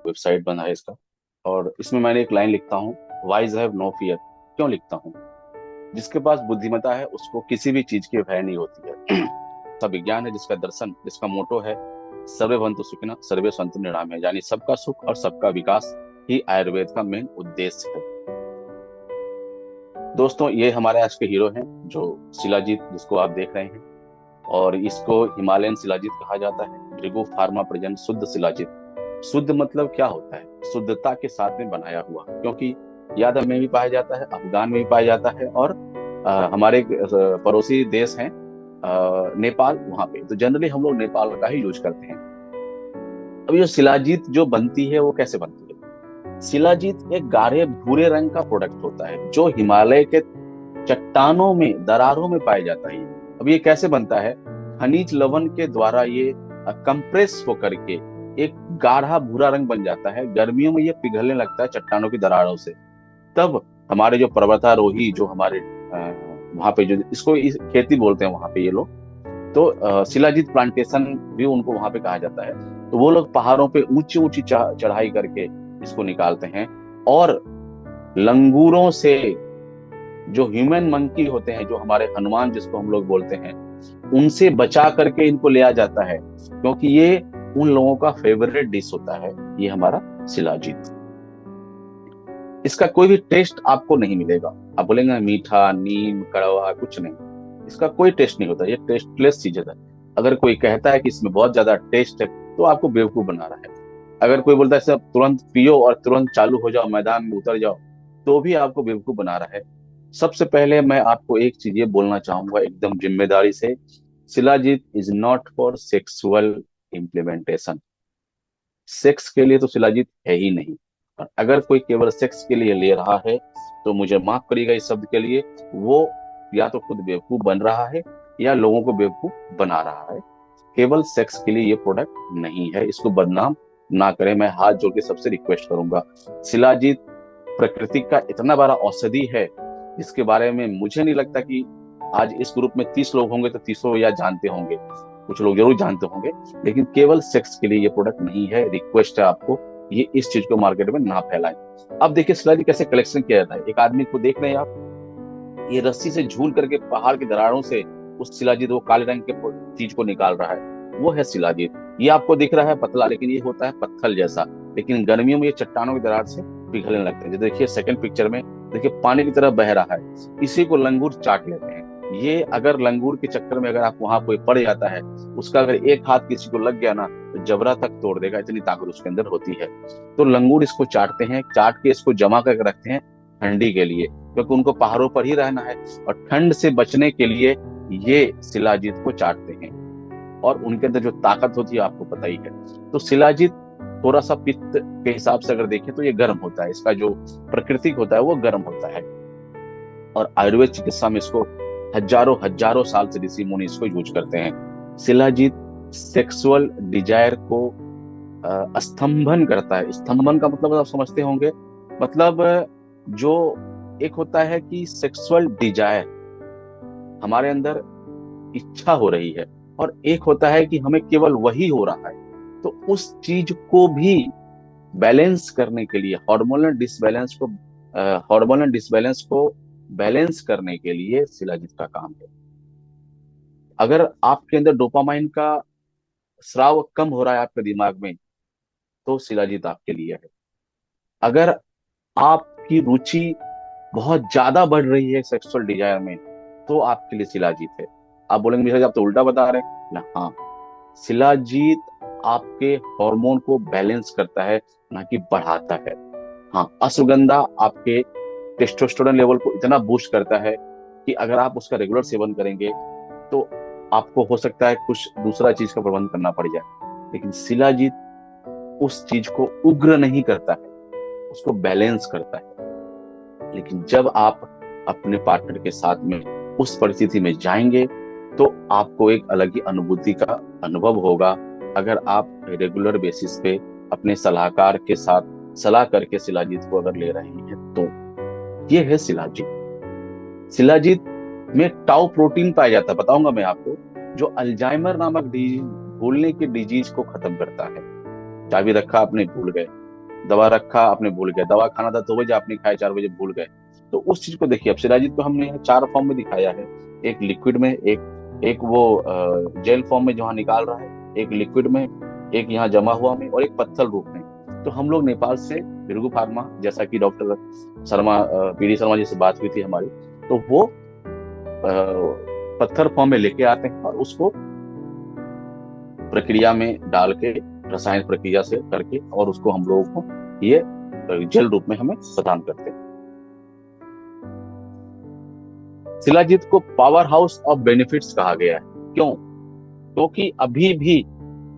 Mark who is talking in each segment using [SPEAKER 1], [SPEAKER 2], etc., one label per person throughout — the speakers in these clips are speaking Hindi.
[SPEAKER 1] वेबसाइट बना है इसका। और इसमें मैंने एक लाइन लिखता हूँ, वाइज हैव नो फियर। क्यों लिखता हूँ? जिसके पास बुद्धिमत्ता है उसको किसी भी चीज की भय नहीं होती है। सब विज्ञान है जिसका दर्शन, जिसका मोटो है सर्वे भवन्तु सुखिनः सर्वे सन्तु निरामया, यानी सबका सुख और सबका विकास ही आयुर्वेद का मेन उद्देश्य है। दोस्तों, ये हमारे आज के हीरो हैं, जो शिलाजीत जिसको आप देख रहे हैं। और इसको हिमालयन शिलाजीत कहा जाता है। भृगु फार्मा प्रेजेंट शुद्ध शिलाजीत। शुद्ध मतलब क्या होता है? शुद्धता के साथ में बनाया हुआ, क्योंकि यादव में भी पाया जाता है, अफगान में भी पाया जाता है, और हमारे पड़ोसी देश हैं नेपाल, वहां पे तो जनरली हम लोग नेपाल का ही यूज करते हैं। अब ये शिलाजीत जो बनती है वो कैसे बनती है? शिलाजीत एक गाढ़े भूरे रंग का प्रोडक्ट होता है जो हिमालय के चट्टानों में, दरारों में पाया जाता है। अब ये कैसे बनता है? खनिज लवण के द्वारा ये कंप्रेस होकर के एक गाढ़ा भूरा रंग बन जाता है। गर्मियों में ये पिघलने लगता है चट्टानों की दरारों से। तब हमारे जो पर्वतारोही, जो हमारे वहां पे, जो इसको खेती बोलते हैं वहां पे ये लोग, तो शिलाजीत प्लांटेशन भी उनको वहां पे कहा जाता है। तो वो लोग पहाड़ों पे ऊंची ऊंची चढ़ाई करके इसको निकालते हैं, और लंगूरों से, जो ह्यूमन मंकी होते हैं, जो हमारे हनुमान जिसको हम लोग बोलते हैं, उनसे बचा करके इनको लिया जाता है, क्योंकि ये उन लोगों का फेवरेट डिश होता है, ये हमारा शिलाजीत। इसका कोई भी टेस्ट आपको नहीं मिलेगा। आप बोलेंगे मीठा, नीम, कड़वा, कुछ नहीं, इसका कोई टेस्ट नहीं होता, ये टेस्टलेस चीज है। अगर कोई कहता है कि इसमें बहुत ज्यादा टेस्ट है, तो आपको बेवकूफ बना रहा है। अगर कोई बोलता है सब तुरंत पियो और तुरंत चालू हो जाओ, मैदान में उतर जाओ, तो भी आपको बेवकूफ बना रहा है। सबसे पहले मैं आपको एक चीज ये बोलना चाहूंगा एकदम जिम्मेदारी से, shilajit is not for sexual implementation. Sex के लिए तो शिलाजीत है ही नहीं। और अगर कोई केवल सेक्स के लिए ले रहा है, तो मुझे माफ करिएगा इस शब्द के लिए, वो या तो खुद बेवकूफ बन रहा है, या लोगों को बेवकूफ बना रहा है। केवल सेक्स के लिए ये प्रोडक्ट नहीं है, इसको बदनाम ना करें, मैं हाथ जोड़ के सबसे रिक्वेस्ट करूंगा। शिलाजीत प्रकृति का इतना बड़ा औषधि है, जिसके बारे में मुझे नहीं लगता कि आज इस ग्रुप में 30 लोग होंगे तो 30 या जानते होंगे, कुछ लोग जरूर जानते होंगे। लेकिन केवल सेक्स के लिए ये प्रोडक्ट नहीं है। रिक्वेस्ट है आपको, ये इस चीज को मार्केट में ना फैलाएं। अब देखिए शिलाजीत कैसे कलेक्शन किया जाता है। एक आदमी को देख रहे हैं आप, ये रस्सी से झूल करके पहाड़ की दरारों से उस शिलाजीत, वो काले रंग के चीज को निकाल रहा है, वो है शिलाजीत। ये आपको दिख रहा है पतला, लेकिन ये होता है पत्थर जैसा। लेकिन गर्मियों में ये चट्टानों की दरार से पिघलने लगते हैं। जो देखिए सेकंड पिक्चर में, देखिए पानी की तरह बह रहा है। इसी को लंगूर चाट लेते हैं। ये अगर लंगूर के चक्कर में अगर आप वहां कोई पड़ जाता है, उसका अगर एक हाथ किसी को लग गया ना, तो जबड़ा तक तोड़ देगा, इतनी ताकत उसके अंदर होती है। तो लंगूर इसको चाटते हैं, चाट के इसको जमा करके रखते हैं ठंडी के लिए, क्योंकि उनको पहाड़ों पर ही रहना है। और ठंड से बचने के लिए ये शिलाजीत को चाटते हैं। और उनके अंदर जो ताकत होती है आपको पता ही है। तो शिलाजीत थोड़ा सा पित्त के हिसाब से अगर देखें तो ये गर्म होता है, इसका जो प्राकृतिक होता है वो गर्म होता है। और आयुर्वेद चिकित्सा में इसको हजारों हजारों साल से ऋषि मुनि इसको यूज करते हैं। शिलाजीत सेक्सुअल डिजायर को स्तंभन करता है। स्तंभन का मतलब आप समझते होंगे, मतलब जो एक होता है कि सेक्सुअल डिजायर, हमारे अंदर इच्छा हो रही है, और एक होता है कि हमें केवल वही हो रहा है। तो उस चीज को भी बैलेंस करने के लिए, हार्मोनल डिसबैलेंस को बैलेंस करने के लिए शिलाजीत का काम है। अगर आपके अंदर डोपामाइन का स्राव कम हो रहा है आपके दिमाग में, तो शिलाजीत आपके लिए है। अगर आपकी रुचि बहुत ज्यादा बढ़ रही है सेक्सुअल डिजायर में, तो आपके लिए शिलाजीत है। आप बोलेंगे मिश्रा जी आप तो उल्टा बता रहे हैं ना। हाँ, शिलाजीत आपके हार्मोन को बैलेंस करता है, ना कि बढ़ाता है। हाँ, अश्वगंधा आपके टेस्टोस्टेरोन लेवल को इतना बूस्ट करता है कि अगर आप उसका रेगुलर सेवन करेंगे, तो आपको हो सकता है कुछ दूसरा चीज का प्रबंध करना पड़ जाए। लेकिन शिलाजीत उस चीज को उग्र नहीं करता है, उसको बैलेंस करता है। लेकिन जब आप अपने पार्टनर के साथ में उस परिस्थिति में जाएंगे, तो आपको एक अलग ही अनुभूति का अनुभव होगा। अगर आप रेगुलर बेसिस पे अपने सलाहकार के साथ सलाह करके शिलाजीत को अगर ले रहे हैं, तो ये है शिलाजीत। शिलाजीत में टाउ प्रोटीन पाया जाता है, बताऊंगा मैं आपको, जो अल्जाइमर नामक डिजीज, भूलने की डिजीज को खत्म करता है। चाबी रखा आपने भूल गए, दवा रखा आपने भूल गए, दवा खाना था 2 बजे आपने खाया, 4 बजे भूल गए। तो उस चीज को देखिए, अब शिलाजीत को हमने 4 फॉर्म में दिखाया है। एक लिक्विड में, एक एक वो जेल फॉर्म में जहाँ निकाल रहा है, एक लिक्विड में, एक यहाँ जमा हुआ में, और एक पत्थर रूप में। तो हम लोग नेपाल से भृगु फार्मा, जैसा कि डॉक्टर शर्मा, पीडी शर्मा जी से बात हुई थी हमारी, तो वो पत्थर फॉर्म में लेके आते हैं और उसको प्रक्रिया में डाल के, रसायन प्रक्रिया से करके, और उसको हम लोगों को ये जल रूप में हमें प्रदान करते हैं। शिलाजीत को पावर हाउस ऑफ बेनिफिट्स कहा गया है। क्यों? क्योंकि अभी भी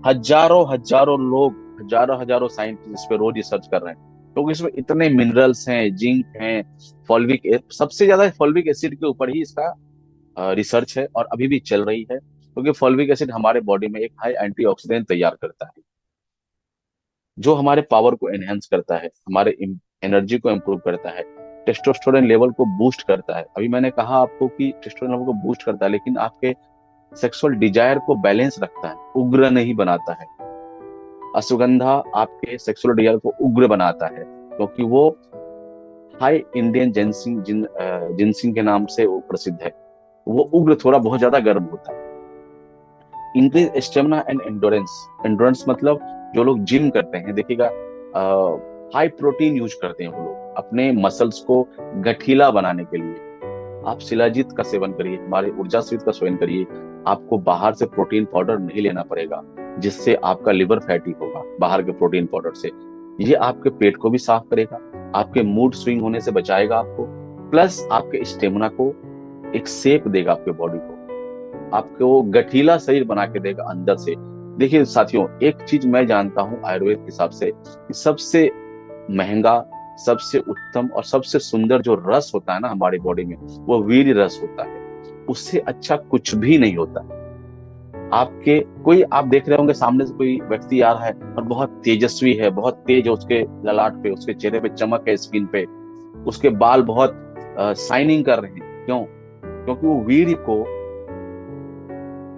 [SPEAKER 1] हजारों हजारों लोग, हजारों हजारों साइंटिस्ट इस पे रोज रिसर्च कर रहे हैं, क्योंकि इसमें इतने मिनरल्स हैं, जिंक हैं, फॉल्विक, सबसे ज्यादा फॉल्विक एसिड के ऊपर ही इसका रिसर्च है और अभी भी चल रही है। क्योंकि फॉल्विक एसिड हमारे बॉडी में एक हाई एंटीऑक्सीडेंट तैयार करता है, जो हमारे पावर को एनहेंस करता है, हमारे एनर्जी को इम्प्रूव करता है, टेस्टोस्टेरोन लेवल को बूस्ट करता है। अभी मैंने कहा आपको कि टेस्टोस्टेरोन लेवल को बूस्ट करता है, लेकिन आपके सेक्सुअल डिजायर को बैलेंस रखता है, उग्र नहीं बनाता है। अश्वगंधा आपके सेक्सुअल डिजायर को उग्र बनाता है, क्योंकि वो हाई इंडियन जिनसिंग के नाम से वो प्रसिद्ध है। वो उग्र, थोड़ा बहुत ज्यादा गर्म होता है। Increase stamina and endurance. Endurance मतलब जो लोग जिम करते हैं, देखिएगा, हाई प्रोटीन यूज करते हैं वो लोग अपने मसल्स को गठीला बनाने के लिए। आप शिलाजीत का सेवन करिए, हमारे ऊर्जा स्वीट का सेवन करिए। आपको बाहर से प्रोटीन पाउडर नहीं लेना पड़ेगा, जिससे आपका लिवर फैटी होगा बाहर के प्रोटीन पाउडर से। ये आपके पेट को भी साफ करेगा, आपके मूड स्विंग होने से बचाएगा आपको, प्लस आपके स्टेमिना को एक शेप देगा, आपके बॉडी को, आपको गठीला शरीर बना के देगा अंदर से। देखिए साथियों, एक चीज मैं जानता हूं आयुर्वेद के हिसाब से, कि सबसे महंगा, सबसे उत्तम और सबसे सुंदर जो रस होता है ना हमारी बॉडी में, वो वीर रस होता है। उससे अच्छा कुछ भी नहीं होता। आपके कोई, आप देख रहे होंगे सामने से कोई व्यक्ति आ रहा है और बहुत तेजस्वी है, बहुत तेज है, उसके ललाट पे, उसके चेहरे पे चमक है, स्किन पे, उसके बाल बहुत शाइनिंग कर रहे हैं। क्यों? क्योंकि वो वीर को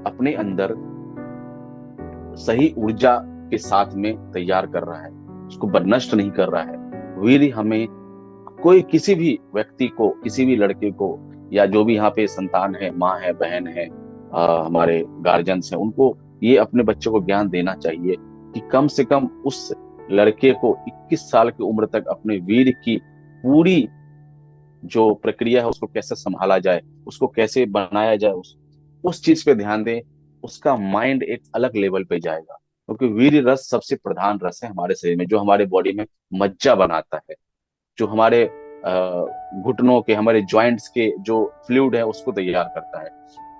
[SPEAKER 1] अपने अंदर सही ऊर्जा के साथ में तैयार कर रहा है, उसको नष्ट नहीं कर रहा है। वीर हमें, कोई किसी भी व्यक्ति को, किसी भी लड़के को, या जो भी यहाँ पे संतान है, माँ है, बहन है, हमारे गार्जियंस हैं, उनको ये अपने बच्चे को ज्ञान देना चाहिए कि कम से कम उस लड़के को 21 साल की उम्र तक अपने वीर की पूरी जो प्रक्रिया है उसको कैसे संभाला जाए, उसको कैसे बनाया जाए, उस चीज पे ध्यान दें। उसका माइंड एक अलग लेवल पे जाएगा, क्योंकि वीर रस सबसे प्रधान रस है हमारे शरीर में, जो हमारे बॉडी में मज्जा बनाता है, जो हमारे घुटनों के, हमारे जॉइंट्स के जो फ्लूइड है उसको तैयार करता है,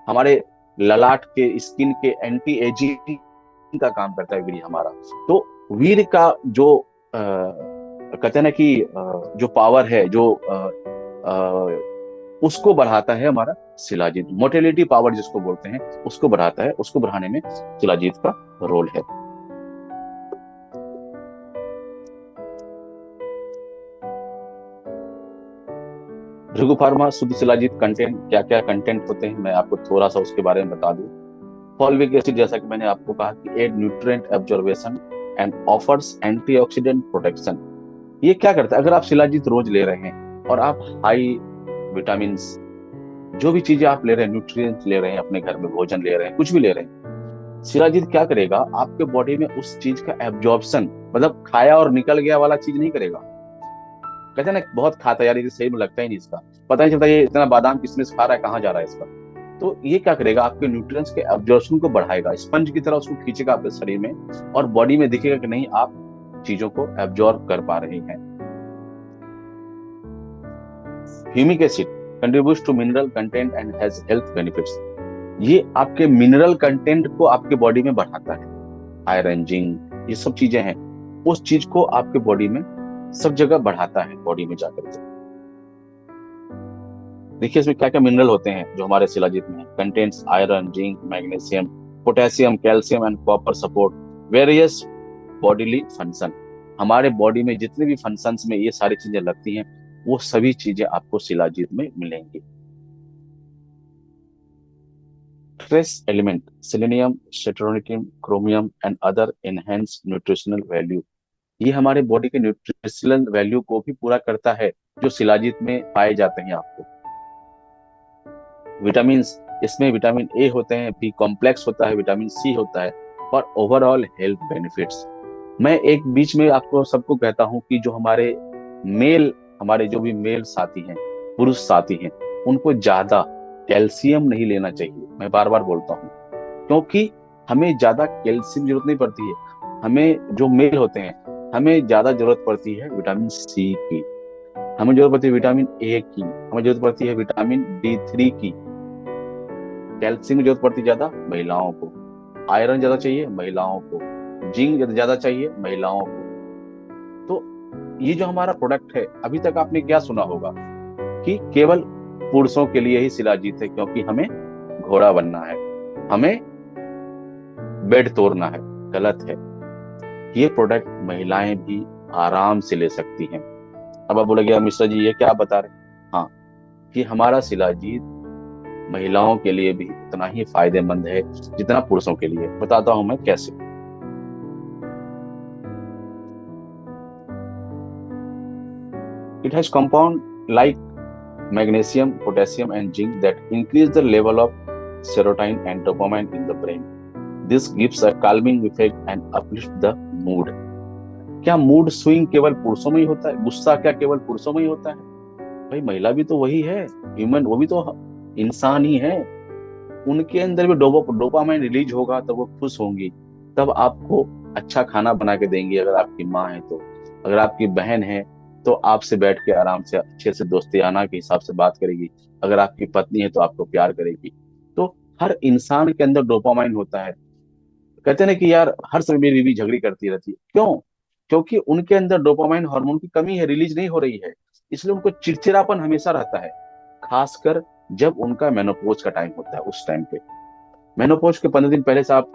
[SPEAKER 1] हमारे ललाट के, स्किन के एंटी एजिंग का काम करता है वीर हमारा। तो वीर का जो कहते हैं ना कि जो पावर है, जो उसको बढ़ाता है हमारा शिलाजीत। मोटिलिटी पावर जिसको बोलते हैं, उसको बढ़ाता है, उसको बढ़ाने में शिलाजीत का रोल है। भृगु फार्मा शुद्ध शिलाजीत कंटेंट, क्या क्या कंटेंट होते हैं मैं आपको थोड़ा सा उसके बारे में बता दूं। फॉल्विक एसिड, जैसा कि मैंने आपको कहा कि add nutrient absorption and offers antioxidant protection. ये क्या करता है, अगर आप शिलाजीत रोज ले रहे हैं और आप हाई विटामिन, जो भी चीजें आप ले रहे हैं, न्यूट्रिएंट्स ले रहे हैं, अपने घर में भोजन ले रहे हैं, कुछ भी ले रहे हैं, शिलाजीत क्या करेगा, आपके बॉडी में उस चीज का एब्जॉर्प्शन, मतलब खाया और निकल गया वाला चीज नहीं करेगा। कहते हैं ना, बहुत खाता है यार, ये सही में लगता ही नहीं इसका, पता नहीं चलता ये इतना बादाम किशमिश खा रहा है, कहाँ जा रहा है इसका। तो ये क्या करेगा, आपके न्यूट्रिएंट्स के एब्जॉर्प्शन को बढ़ाएगा, स्पंज की तरह उसको खींचेगा आपके शरीर में, और बॉडी में दिखेगा कि नहीं, आप चीजों को एब्जॉर्ब कर पा रहे हैं। Humic acid contributes to mineral content and has health benefits. ये आपके मिनरल कंटेंट को आपके बॉडी में बढ़ाता है। आयरन, जिंक, ये सब चीजें हैं, उस चीज को आपके बॉडी में सब जगह बढ़ाता है, बॉडी में जाकर के। देखिए इसमें क्या क्या मिनरल होते हैं जो हमारे शिलाजीत में है। Contents iron, zinc, magnesium, potassium, calcium and copper support various bodily function. हमारे बॉडी में जितने भी फंक्शंस में ये सारी चीजें लगती हैं, वो सभी चीजें आपको शिलाजीत में मिलेंगी। ट्रेस एलिमेंट सेलेनियम, सेटेरोनियम, chromium and other enhance nutritional value. ये हमारे बॉडी के न्यूट्रिशनल वैल्यू को भी पूरा करता है जो शिलाजीत में पाए जाते हैं आपको। विटामिन, इसमें विटामिन ए होते हैं, बी कॉम्प्लेक्स होता है, विटामिन सी होता है, और ओवरऑल हेल्थ बेनिफिट्स। मैं एक बीच में आपको सबको कहता हूँ कि जो हमारे जो भी मेल साथी हैं, पुरुष साथी हैं, उनको ज्यादा कैल्शियम नहीं लेना चाहिए। मैं बार बार बोलता हूँ, क्योंकि हमें ज्यादा कैल्शियम की जरूरत नहीं पड़ती है। हमें जो मेल होते हैं, हमें ज्यादा जरूरत पड़ती है विटामिन सी की, हमें जरूरत पड़ती है विटामिन ए की, हमें जरूरत पड़ती है विटामिन D3 की। कैल्शियम की जरूरत पड़ती है ज्यादा महिलाओं को, आयरन ज्यादा चाहिए महिलाओं को, जिंक ज्यादा चाहिए महिलाओं को। तो ये जो हमारा प्रोडक्ट है, अभी तक आपने क्या सुना होगा कि केवल पुरुषों के लिए ही शिलाजीत है, क्योंकि हमें घोड़ा बनना है, हमें बेड तोड़ना है। गलत है। ये प्रोडक्ट महिलाएं भी आराम से ले सकती हैं। अब आप बोलेंगे मिश्रा जी ये क्या आप बता रहे हैं? हाँ, कि हमारा शिलाजीत महिलाओं के लिए भी उतना ही फायदेमंद है जितना पुरुषों के लिए। बताता हूं मैं कैसे। It has compound like magnesium, potassium and zinc that increase the level of serotonin and dopamine in the brain. This gives a calming effect and uplifts the mood. क्या मूड स्विंग केवल पुरुषों में ही होता है? गुस्सा क्या केवल पुरुषों में ही होता है? भाई महिला भी तो वही है, ह्यूमन, वो भी तो इंसान ही है। उनके अंदर भी डोपामाइन रिलीज होगा तब वो खुश होंगी, तब आपको अच्छा खाना बना के देंगी अगर आपकी माँ है तो। अगर आपकी बहन है तो आपसे बैठ के आराम से अच्छे से दोस्तियाना के हिसाब से बात करेगी। अगर आपकी पत्नी है तो आपको प्यार करेगी। तो हर इंसान के अंदर डोपामाइन होता है। कहते हैं ना कि यार हर समय मेरी बीवी झगड़ी करती रहती है, क्यों? क्योंकि उनके अंदर डोपामाइन हार्मोन की कमी है, रिलीज नहीं हो रही है, इसलिए उनको चिड़चिड़ापन हमेशा रहता है। खासकर जब उनका मेनोपोज का टाइम होता है, उस टाइम पे। मेनोपोज के 15 दिन पहले से आप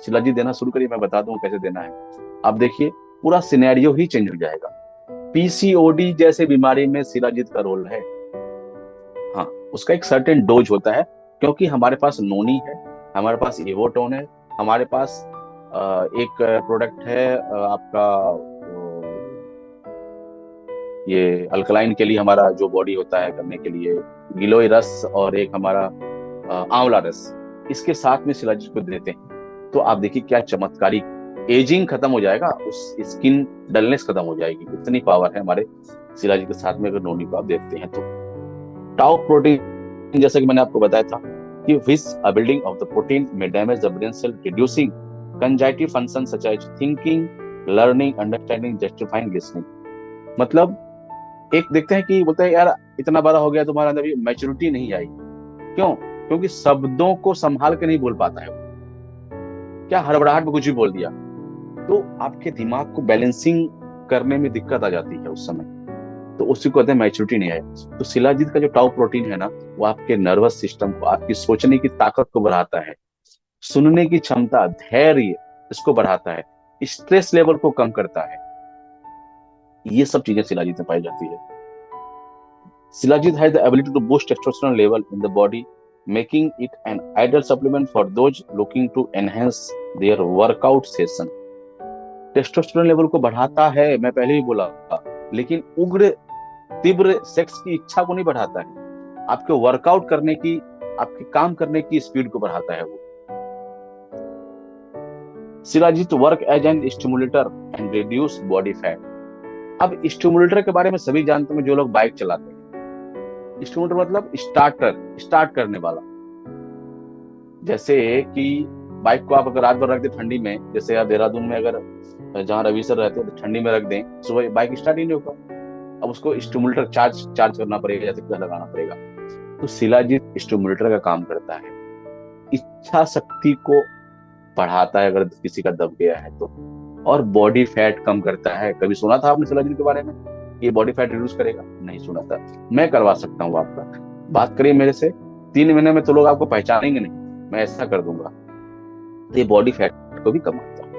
[SPEAKER 1] शिलाजीत देना शुरू करिए, मैं बता दूं कैसे देना है। आप देखिए, पूरा सिनेरियो ही चेंज हो जाएगा। पीसीओडी जैसे बीमारी में शिलाजीत का रोल है। हाँ, उसका एक सर्टेन डोज होता है, क्योंकि हमारे पास नोनी है, हमारे पास एवोटोन है, हमारे पास एक प्रोडक्ट है आपका ये अल्कलाइन के लिए हमारा जो बॉडी होता है करने के लिए, गिलोय रस, और एक हमारा आंवला रस। इसके साथ में शिलाजीत को देते हैं तो आप देखिए क्या चमत्कारिक एजिंग खत्म हो जाएगा, उस स्किन डलनेस खत्म हो जाएगी। इतनी पावर है हमारे शिलाजीत के साथ में अगर नोनी को आप देखते हैं तो। टाउ प्रोटीन, जैसा कि मैंने आपको बताया था कि which a building of the protein में damage the brain cell, reducing cognitive function such as thinking, learning, understanding, justifying, listening. मतलब एक देखते हैं कि बोलते हैं यार इतना बड़ा हो गया, तुम्हारे अंदर भी मैच्योरिटी नहीं आई। क्यों? क्योंकि शब्दों को संभाल के नहीं बोल पाता है वो। क्या हड़बड़ाहट में कुछ भी बोल दिया, तो आपके दिमाग को बैलेंसिंग करने में दिक्कत आ जाती है उस समय, तो उसी को कहते हैं मैच्योरिटी नहीं है। तो शिलाजीत का जो टाउ प्रोटीन है ना, वो आपके नर्वस सिस्टम को, आपकी सोचने की ताकत को बढ़ाता है, सुनने की क्षमता, धैर्य, इसको बढ़ाता है, स्ट्रेस लेवल को कम करता है। ये सब चीजें शिलाजीत में पाई जाती है। Shilajit has the ability to boost testosterone level in the body, making it an ideal supplement for those looking to enhance their workout session. Testosterone level को बढ़ाता है, मैं पहले ही बोला, लेकिन उग्र तीव्र सेक्स की इच्छा को नहीं बढ़ाता है, आपके वर्कआउट करने की, आपके काम करने की स्पीड को बढ़ाता है वो। Shilajit work as an stimulator and reduce body fat. अब स्टिमुलेटर के बारे में सभी जानते हैं जो लोग बाइक चलाते हैं। स्टिमुलेटर मतलब स्टार्ट करने वाला। जैसे कि बाइक को आप अगर रात भर रख दें ठंडी में, जैसे आप देहरादून में अगर जहाँ रवि सर रहते हैं तो ठंडी में रख दें, सुबह बाइक स्टार्ट ही नहीं होगा। अब उसको स्टिमुलेटर चार्ज करना पड़ेगा, जैसे लगाना पड़ेगा। तो शिलाजीत स्टिमुलेटर का काम करता है, इच्छा शक्ति को बढ़ाता है अगर किसी का दब गया है तो, और बॉडी फैट कम करता है। कभी सुना था आपने शिलाजीत के बारे में? ये बॉडी फैट रिड्यूस करेगा? नहीं सुना था। मैं करवा सकता हूँ आपका। बात करिए मेरे से, 3 महीने में तो लोग आपको पहचानेंगे नहीं, मैं ऐसा कर दूंगा। ये बॉडी फैट को भी कम करता है।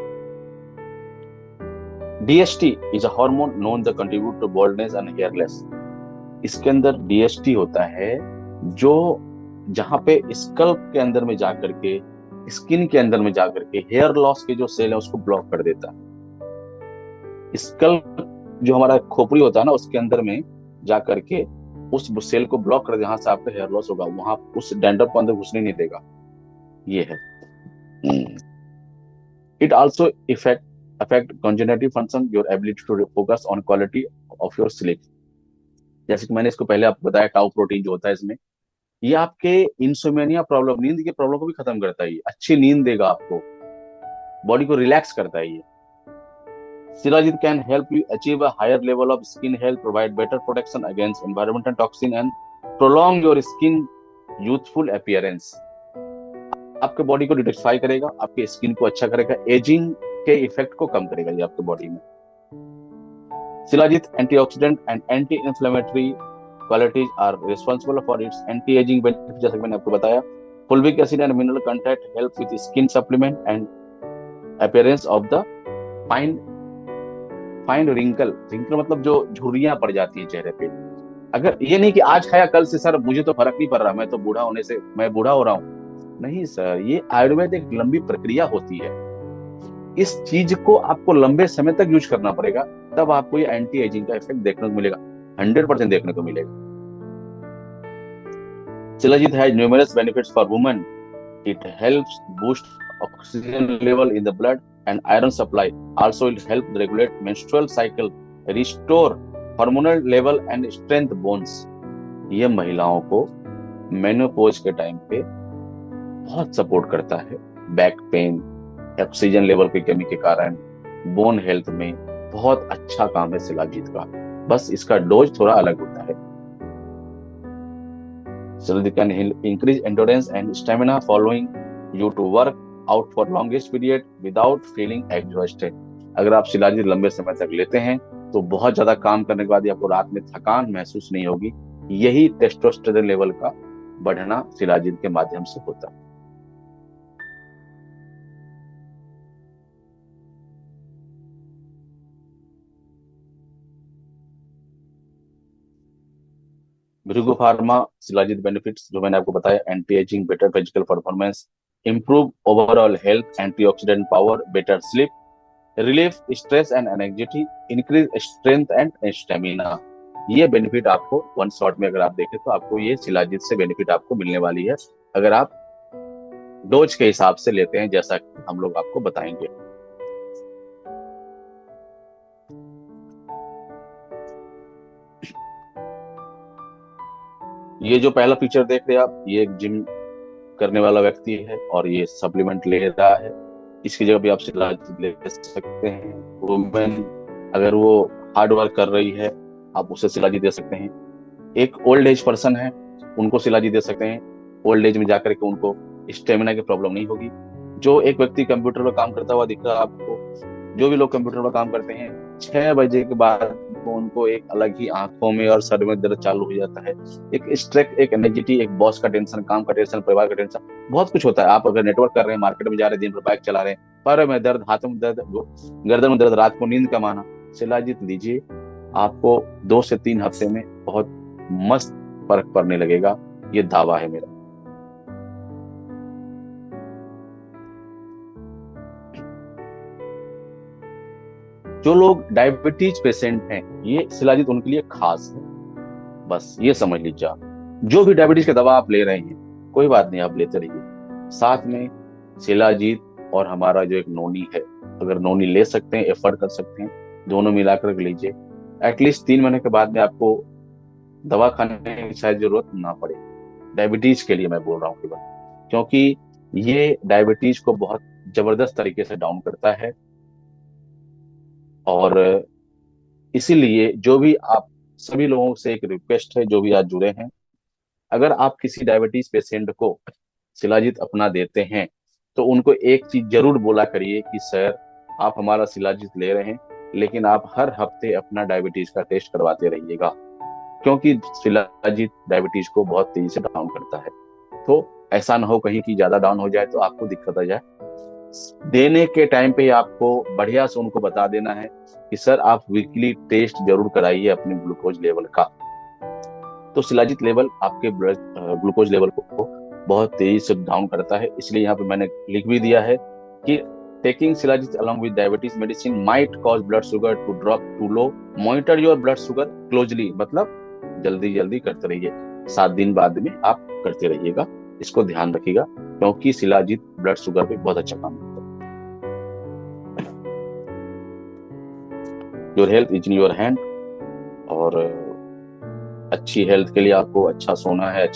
[SPEAKER 1] DHT is a hormone known the contribute to baldness and hairless. इसके अंदर DHT होता है जो जहां पे स्कल्प के अंदर में जाकर के, स्किन के अंदर में जाकर के हेयर लॉस के जो सेल है उसको ब्लॉक कर देता है। स्कल जो हमारा खोपड़ी होता है ना, उसके अंदर में जा करके उस सेल को ब्लॉक कर, जहां से आपका हेयर लॉस होगा, वहां उस डैंड्रफ को अंदर घुसने नहीं देगा। ये है। It also affect cognitive function, your ability to focus on quality of your sleep। जैसे कि मैंने इसको पहले आपको बताया, टाउ प्रोटीन जो होता है इसमें, ये आपके इंसोमेनिया प्रॉब्लम, नींद की प्रॉब्लम को भी खत्म करता है। ये अच्छी नींद देगा आपको, बॉडी को रिलैक्स करता है ये। Shilajit can help you achieve a higher level of skin health, provide better protection against environmental toxin, and prolong your skin youthful appearance। आपके बॉडी को डिटॉक्सिफाई करेगा, आपके स्किन को अच्छा करेगा, एजिंग के इफेक्ट को कम करेगा ये आपके बॉडी में। Shilajit antioxidant and anti-inflammatory qualities are responsible for its anti-aging benefits, जैसे कि मैंने आपको बताया। Fulvic acid and mineral content help with skin supplement and appearance of the fine find wrinkle. Wrinkle मतलब जो झुर्रियां पड़ जाती है चेहरे पे। अगर ये नहीं कि आज खाया कल से सर मुझे तो फर्क नहीं पड़ रहा, मैं तो बूढ़ा होने से मैं बूढ़ा हो रहा हूँ, नहीं सर, ये आयुर्वेद एक लंबी प्रक्रिया होती है। इस चीज को आपको लंबे समय तक यूज करना पड़ेगा, तब आपको ये एंटी एजिंग का इफेक्ट देखने को मिलेगा, 100% देखने को मिलेगा। Shilajit has numerous benefits for women. It helps boost oxygen level in the blood and iron supply. Also will help regulate menstrual cycle, restore hormonal level and strength bones। ये महिलाओं को मेनोपॉज के टाइम पे बहुत सपोर्ट करता है। बैक पेन, ऑक्सीजन लेवल की कमी के कारण बोन हेल्थ में बहुत अच्छा काम है शिलाजीत का, बस इसका डोज थोड़ा अलग होता है। Shilajit can increase endurance and stamina following you to work out for longest period without feeling exhausted. अगर आप शिलाजीत लंबे समय तक लेते हैं तो बहुत ज्यादा काम करने के बाद आपको रात में थकान महसूस नहीं होगी। यही टेस्टोस्टेरोन लेवल का बढ़ना शिलाजीत के माध्यम से होता है। भृगु फार्मा शिलाजीत बेनिफिट्स जो मैंने आपको बताया, anti ageing, better physical performance, improve overall health, antioxidant power, better sleep, relief stress and anxiety, increase strength and stamina. ये बेनिफिट आपको वन शॉट में अगर आप देखें तो आपको ये शिलाजीत से बेनिफिट आपको मिलने वाली है, अगर आप डोज के हिसाब से लेते हैं, जैसा कि हम लोग आपको बताएंगे। ये जो पहला पिक्चर देख रहे हैं आप, ये एक जिम करने वाला व्यक्ति है और ये सप्लीमेंट ले रहा है। इसकी जगह भी आप शिलाजीत ले सकते हैं। वुमेन अगर वो हार्ड वर्क कर रही है, आप उसे शिलाजीत दे सकते हैं। एक ओल्ड एज पर्सन है, उनको शिलाजीत दे सकते हैं। ओल्ड एज में जाकर के उनको स्टेमिना की प्रॉब्लम नहीं होगी। जो एक व्यक्ति कंप्यूटर पर काम करता हुआ दिख रहा है आपको, जो भी लोग कंप्यूटर पर काम करते हैं, 6 बजे के बाद उनको एक अलग ही आंखों में और सर में दर्द चालू हो जाता है। एक स्ट्रेस, एक एनर्जिटी, एक बॉस का टेंशन, काम का टेंशन, परिवार का टेंशन, बहुत कुछ होता है। आप अगर नेटवर्क कर रहे हैं, मार्केट में जा रहे हैं, दिन भर बाइक चला रहे हैं, पैरों में दर्द, हाथों में दर्द, गर्दन में दर्द, रात को नींद कम आना, शिलाजीत लीजिए, आपको 2 से 3 हफ्ते में बहुत मस्त फर्क पड़ने लगेगा। ये दावा है मेरा। जो लोग डायबिटीज पेशेंट हैं, ये शिलाजीत उनके लिए खास है, बस ये समझ लीजिए आप। जो भी डायबिटीज की दवा आप ले रहे हैं, कोई बात नहीं, आप लेते रहिए, साथ में शिलाजीत और हमारा जो एक नोनी है, अगर नोनी ले सकते हैं, एफर्ड कर सकते हैं, दोनों मिलाकर लीजिए। एटलीस्ट 3 महीने के बाद में आपको दवा खाने की शायद जरूरत ना पड़े। डायबिटीज के लिए मैं बोल रहा हूँ केवल, क्योंकि ये डायबिटीज को बहुत जबरदस्त तरीके से डाउन करता है। और इसीलिए जो भी आप सभी लोगों से एक रिक्वेस्ट है, जो भी आज जुड़े हैं, अगर आप किसी डायबिटीज पेशेंट को शिलाजीत अपना देते हैं तो उनको एक चीज जरूर बोला करिए कि सर, आप हमारा शिलाजीत ले रहे हैं, लेकिन आप हर हफ्ते अपना डायबिटीज का टेस्ट करवाते रहिएगा, क्योंकि शिलाजीत डायबिटीज को बहुत तेजी से डाउन करता है। तो ऐसा ना हो कहीं कि ज्यादा डाउन हो जाए तो आपको दिक्कत आ जाए। देने के टाइम पे आपको बढ़िया से उनको बता देना है कि सर, आप वीकली टेस्ट जरूर कराइए अपने ग्लूकोज लेवल का। तो शिलाजीत लेवल आपके ब्लड ग्लूकोज लेवल को बहुत तेजी से डाउन करता है। इसलिए यहाँ पे मैंने लिख भी दिया है कि taking Shilajit along with diabetes medicine might cause blood sugar to drop too low. Monitor your blood sugar closely, मतलब जल्दी जल्दी करते रहिए, 7 दिन बाद में आप करते रहिएगा, इसको ध्यान रखिएगा, क्योंकि शिलाजीत ब्लड शुगर पे बहुत अच्छा काम करता है। Your health is in your hand, और अच्छी हेल्थ के लिए आपको अच्छा सोना है,